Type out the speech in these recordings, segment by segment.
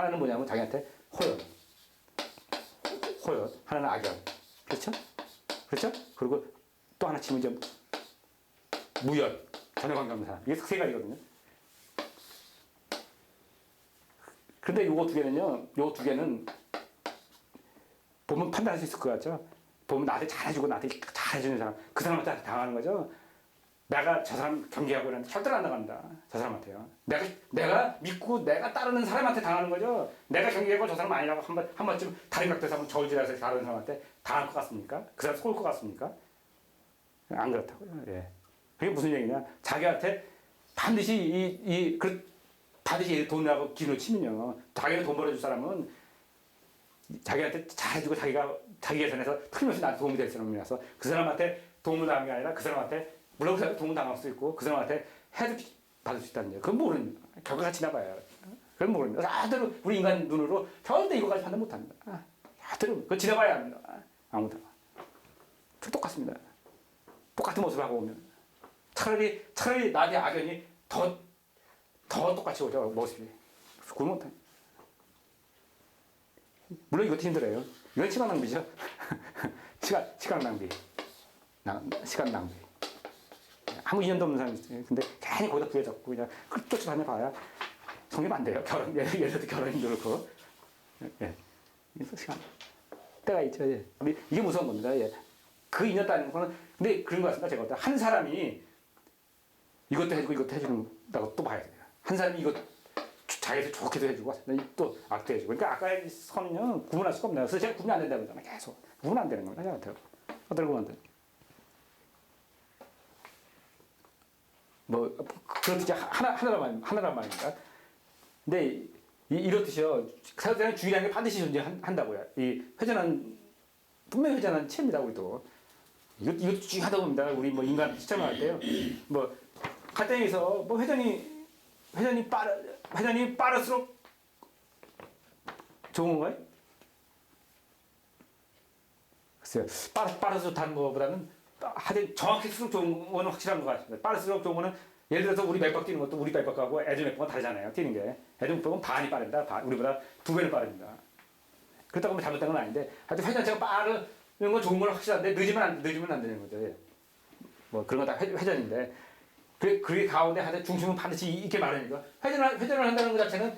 하나는 뭐냐면 자기한테 호연. 호연. 하나는 악연. 그렇죠? 그렇죠? 그리고 또 하나 치면 이제 무연. 전혀 관계없는 사람. 이게 세 가지거든요. 근데 요거 두 개는요, 요 두 개는 보면 판단할 수 있을 것 같죠? 보면 나한테 잘해주고 나한테 잘해주는 사람, 그 사람한테 당하는 거죠? 내가 저 사람 경계하고 이러는데 절대로 안 나간다. 저 사람한테요. 내가 믿고 내가 따르는 사람한테 당하는 거죠? 내가 경계하고 저 사람 아니라고 한 번쯤 다른 각도에서 한번 저울질해서 다른 사람한테 당할 것 같습니까? 그 사람 속을 것 같습니까? 안 그렇다고요. 예. 그게 무슨 얘기냐? 자기한테 반드시 반드시 돈하고 기를 치면요. 자기가 돈 벌어줄 사람은 자기한테 잘해주고 자기 계산해서 틀림없이 나한테 도움이 될 사람이라서 그 사람한테 도움을 당하는 게 아니라 그 사람한테 물론 그 사람한테 도움을 당할 수 있고 그 사람한테 해도 받을 수 있다는 거예요. 그건 모르는 결과가 지나봐요. 그건 모릅니다. 절대로 우리 인간 눈으로 절대 이거까지 판단 못합니다. 절대로 그건 지나봐야 합니다. 아무도 똑같습니다. 똑같은 모습을 하고 오면 차라리 나한테 악연이 더 똑같이 오죠. 모습이 그걸 못해. 물론 이것도 힘들어요. 이건 시간 낭비죠. 시간 낭비. 시간 낭비. 아무 인연도 없는 사람이 있어요. 근데 괜히 거기다 부여잡고 그냥 쫓아다녀봐야 성립 안 돼요. 예를 들어 결혼이 그렇고. 예. 그래서 시간. 때가 있죠. 예. 이게 무서운 겁니다. 예. 그 인연 따는 거는, 근데 그런 것 같습니다. 제가 볼때 한 사람이 이것도 해주고 이것도 해주는다고 또 봐야 돼요. 한 사람이 이것 자기한테 좋게도 해주고 또 악도 해주고. 그러니까 아까의 선은요 구분할 수가 없나요? 그래서 제가 구분이 안 된다고 그러잖아요. 계속 구분 안 되는 겁니다. 저한테 어떻게 구분 안 돼? 뭐 그렇듯이 하나란 말입니다. 근데 이렇듯이요. 사실은 주의라는 게 반드시 존재한다고요. 이 회전한 분명히 회전한 체입니다. 우리도 이것도 주의하다 봅니다. 우리 뭐 인간 시점을 할 때요. 뭐 갈등에서 뭐 회전이 빠를수록 좋은 건가요? 글쎄요. 빠를수록 다른 것보다는 하여튼 정확할수록 좋은 거는 확실한 것 같습니다. 빠를수록 좋은 거는 예를 들어서 우리 맥박 뛰는 것도 우리 맥박하고 애들 맥박은 다르잖아요. 뛰는 게. 애들 맥박은 반이 빠릅니다. 우리보다 2배는 빠릅니다. 그렇다고 하면 잘못된 건 아닌데 하여튼 회전체가 빠르는 건 좋은 건 확실한데 늦으면 안 되는 거죠. 예. 뭐 그런 건 다 회전인데 그 가운데 하여튼 중심은 반드시 있게 마련이고 회전을 한다는 것 자체는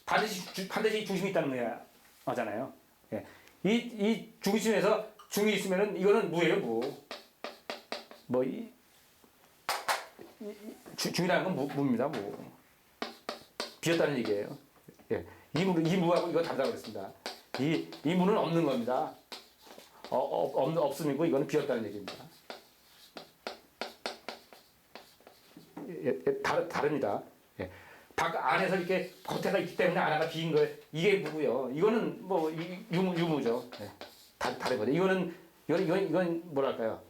반드시 중심이 있다는 거잖아요. 예. 이 중심에서 중이 있으면은 이거는 무예요, 무. 중이라는 건 무입니다, 무. 비었다는 얘기예요. 예. 이 무하고 이거 다르다고 그랬습니다. 이 무는 없는 겁니다. 없음이고 이거는 비었다는 얘기입니다. 다릅니다. 예. 밖 안에서 이렇게 겉에가 있기 때문에 안에가 비인 거예요. 이게 무고요. 이거는 뭐 유무죠. 예. 다르거든요. 이건 뭐랄까요?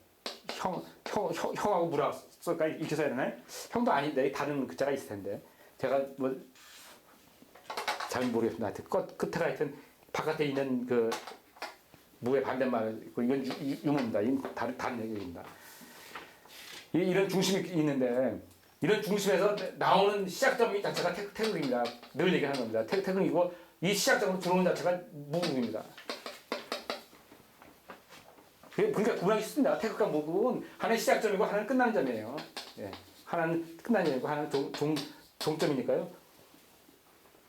형하고 무라 쓸까 이렇게 써야 되나요? 형도 아닌데 다른 글자가 있을 텐데 제가 뭐 잘 모르겠습니다. 하여튼 끝에가 하여튼 바깥에 있는 그 무의 반대말 이건 유무입니다. 이건 다른 얘기입니다. 이런 중심이 있는데 이런 중심에서 나오는 시작점 자체가 태극입니다. 늘 얘기하는 겁니다. 태극이고 이 시작점으로 들어오는 자체가 무국입니다. 그러니까 구분하기 쉽습니다. 태극과 무국은 하나는 시작점이고 하나는 끝나는 점이에요. 예. 하나는 끝나는 점이고 하나는 종점이니까요.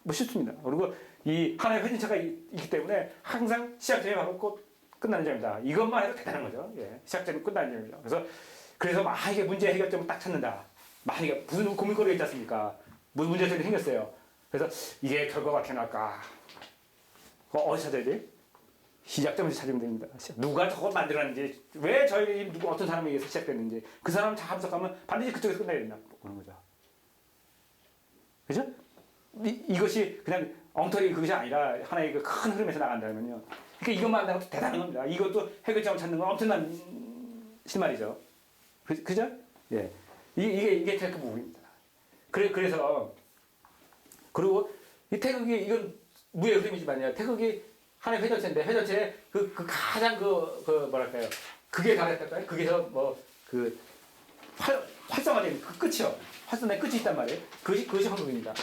뭐 쉽습니다. 그리고 이 하나의 회전체가 있기 때문에 항상 시작점이 바로 끝나는 점이다. 이것만 해도 대단한 거죠. 예. 시작점이 끝나는 점이죠. 그래서 이게 문제 해결점을 딱 찾는다. 이게 무슨 고민거리가 있지 않습니까? 무슨 문제점이 생겼어요. 그래서 이게 결과가 어떻게 나올까? 그거 어디서 찾아야 돼? 시작점에서 찾으면 됩니다. 누가 저걸 만들었는지, 왜 어떤 사람에 의해서 시작됐는지, 그 사람을 다 분석하면 반드시 그쪽에서 끝나야 된다. 그런 거죠. 그죠? 이것이 그냥 엉터리 그것이 아니라 하나의 그 큰 흐름에서 나간다면요. 그러니까 이것만 한다고 대단한 겁니다. 이것도 해결점을 찾는 건 엄청난 실말이죠. 그죠? 예. 이게 태극 부분입니다. 그래서, 그리고 이 태극이, 이건 무의 흐름이지만요. 태극이 하나의 회전체인데, 회전체의 가장 뭐랄까요. 그게 가랬을까요? 그게서 활성화된 그 끝이요. 활성화된 끝이 있단 말이에요. 그것이 황금입니다.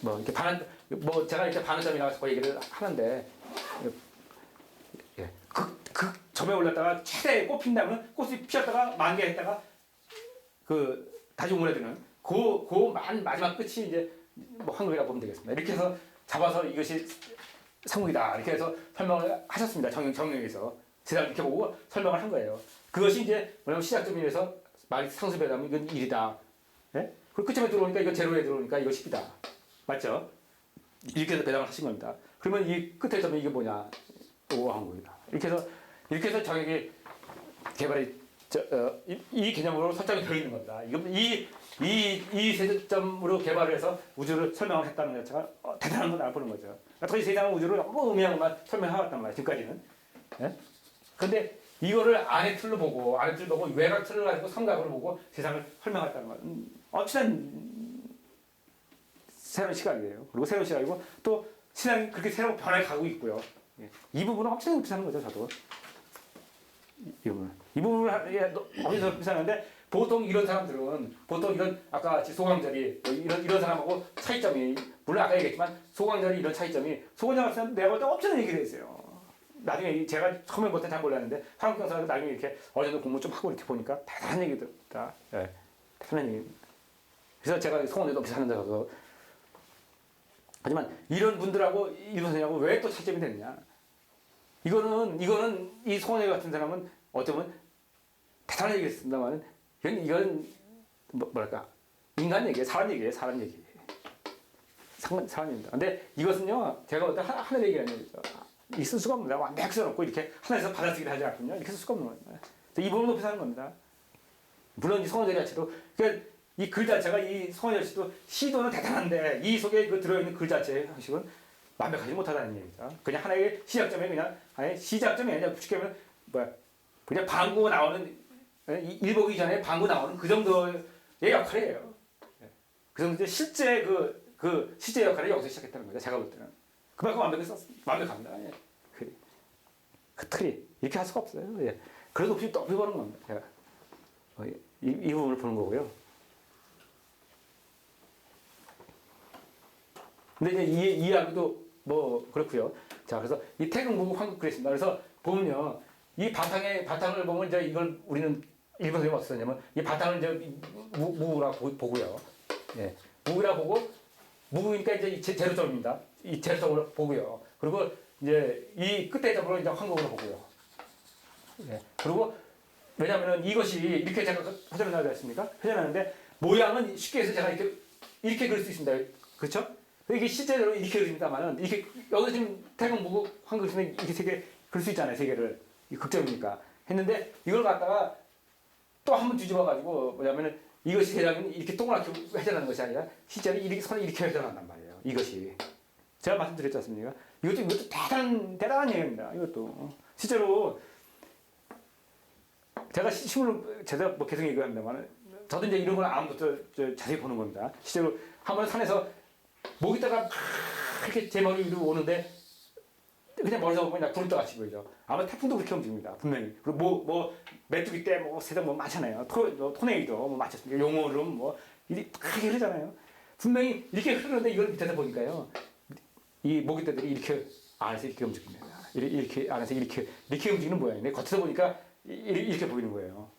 뭐 이렇게 뭐 제가 이렇게 반환점이라고 얘기를 하는데 예. 그 점에 올랐다가 최대 꽃 핀다면 꽃이 피었다가 만개했다가 다시 오므려드는 마지막 끝이 이제 뭐 한국이라 보면 되겠습니다. 이렇게 해서 잡아서 이것이 상국이다 이렇게 해서 설명을 하셨습니다. 정령에서 세상을 이렇게 보고 설명을 한 거예요. 그것이 이제 뭐냐면 시작점이라서 말이 상수배다면 이건 1이다. 예? 그리고 끝점에 들어오니까 이거 제로에 들어오니까 이거 10이다. 맞죠? 이렇게 해서 배당을 하신 겁니다. 그러면 이 끝에 점이 이게 뭐냐? 5한 거이다. 이렇게 해서 정액이 개발이 이 개념으로 설정이 되어 있는 겁니다. 이 세점으로 개발을 해서 우주를 설명을 했다는 것 자체가 대단한 걸 알아보는 거죠. 그러니까 이 세상은 우주를 너무 의미한 것만 설명해왔단 말이에요. 지금까지는. 예? 근데 이거를 안의 틀로 보고 외곽 틀을 가지고 삼각으로 보고 세상을 설명했다는 건 엄청난 새로운 시각이에요. 그리고 새로운 시각이고 또 세상이 그렇게 새로운 변화에 가고 있고요. 예. 이 부분은 엄청나게 비슷한 거죠, 저도. 이 부분을 어디서 비슷한데 보통 이런 사람들은 이런 아까 소강절이 이런 사람하고 차이점이 물론 아까 얘기했지만 소강절이 이런 차이점이 소강절 같은 사람 내가 볼 때 엄청난 얘기를 했어요. 나중에 제가 처음에 볼 때 잘 몰랐는데 한국 사람들 나중에 이렇게 어느 정도 공부 좀 하고 이렇게 보니까 대단한 얘기들다. 예. 대단한 얘기. 그래서 제가 송원에도 비슷한 데 가서 하지만 이런 분들하고 이 선생님하고 왜 또 차이점이 됐냐? 이거는 이 송원회 같은 사람은 어쩌면 대단한 얘기를 했습니다만 이건 뭐랄까 인간 얘기예요, 사람 얘기. 사람 얘기입니다. 근데 이것은요 제가 어떤 하늘 얘기라는 얘기죠. 있을 수가 없습니다. 완벽성 없고 이렇게 하나에서 받아쓰기를 하지 않거든요. 이렇게 쓸 수가 없는 겁니다. 이 부분을 높이 사는 겁니다. 물론 이 송원회 자체도 그러니까 이 글 자체가 이 송원회 자체도 시도는 대단한데 이 속에 들어있는 글 자체의 형식은 완벽하지 못하다는 얘기죠. 그냥 하나의 시작점에 그냥 시작점이 아니라 쉽게 하면 그냥 방구 나오는 일 보기 전에 방구 나오는 그 정도의 역할이에요. 그 정도 실제 실제 역할을 여기서 시작했다는 거죠. 제가 볼 때는 그만큼 완벽합니다. 예. 그 틀이 이렇게 할 수가 없어요. 예. 그래도 없이 높이 보는 겁니다. 제가 이 부분을 보는 거고요. 근데 이제 이 이야기도 뭐 그렇고요. 자, 그래서 이 태극무국 황국 그랬습니다. 그래서 보면요, 이 바탕을 보면 이제 이걸 우리는 일본 선생님이 어떻게 썼냐면 이 바탕을 이제 무라고 보고요. 예, 무라 보고 무니까 이제 제로점입니다. 이 제로점을 보고요. 그리고 이제 이 끝에 점으로 이제 황국으로 보고요. 예, 그리고 왜냐하면 이것이 이렇게 제가 회전을 나지 않습니까? 회전하는데 모양은 쉽게 해서 제가 이렇게 그릴 수 있습니다. 그렇죠? 이게 실제로 이렇게 그립니다만은 이렇게 여기서 지금 태극무국 황국에서는 이렇게 세 개 그릴 수 있잖아요. 세 개를 이 극점이니까 했는데 이걸 갖다가 또 한 번 뒤집어가지고 뭐냐면은 이것이 대장은 이렇게 동그랗게 회전하는 것이 아니라 실제로 이렇게 선을 이렇게 회전한단 말이에요. 이것이 제가 말씀드렸지 않습니까? 이것도 대단한 얘기입니다. 이것도 실제로 제가 제가 뭐 계속 얘기합니다만 저도 이제 이런 걸 아무것도 자세히 보는 겁니다. 실제로 한번 산에서 모기다가 막 이렇게 제 머리 위로 오는데 그냥 머리서 보면 구름 떠같이 보이죠. 아마 태풍도 그렇게 움직입니다. 분명히. 그리고 메뚜기 때 세상 많잖아요. 토네이도 맞췄습니까? 용오름 이렇게 흐르잖아요. 분명히 이렇게 흐르는데 이걸 밑에서 보니까요. 이 모기떼들이 이렇게 안에서 이렇게 움직입니다. 이렇게 안에서 이렇게 움직이는 모양인데 겉에서 보니까 이렇게 보이는 거예요.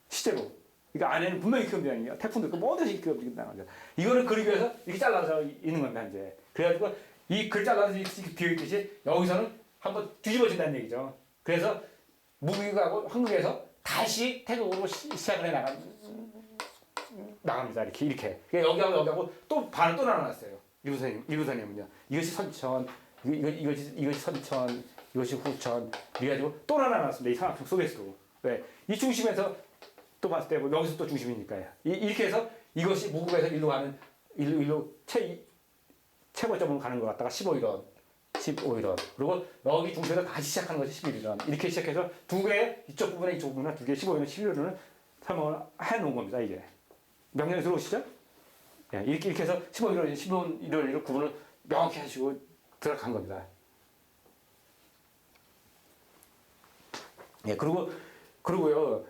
실제로. 그러니까 안에는 분명히 이렇게 움직이는 태풍도 있고 뭐든지 이렇게 움직인다는 거죠. 이거를 그리기 위해서 이렇게 잘라서 있는 겁니다. 이제. 그래가지고 이 글 잘라서 이렇게 비어있듯이 여기서는 한번 뒤집어진다는 얘기죠. 그래서 무국하고 한국에서 다시 태극으로 시작을 해 나갑니다. 이렇게. 여기하고 또 반을 또 나눠놨어요. 일부선님은요. 이것이 선천, 이것이 선천, 이것이 후천, 이래가지고 또 나눠놨습니다. 이 삼합형 속에서도. 왜? 이 중심에서 또 봤을 때 여기서 또 중심이니까요. 이렇게 해서 이것이 무국에서 일로 가는 일로 최고점으로 가는 것 같다가 15일원. 그리고 여기 중심에서 다시 시작하는 것이 11일원. 이렇게 시작해서 두 개, 이쪽 부분에 두 개, 15일원, 11일원을 설명을 해 놓은 겁니다, 이게. 명령이 들어오시죠? 예, 이렇게 해서 15일원, 11일원 구분을 명확히 하시고 들어간 겁니다. 예, 그리고요,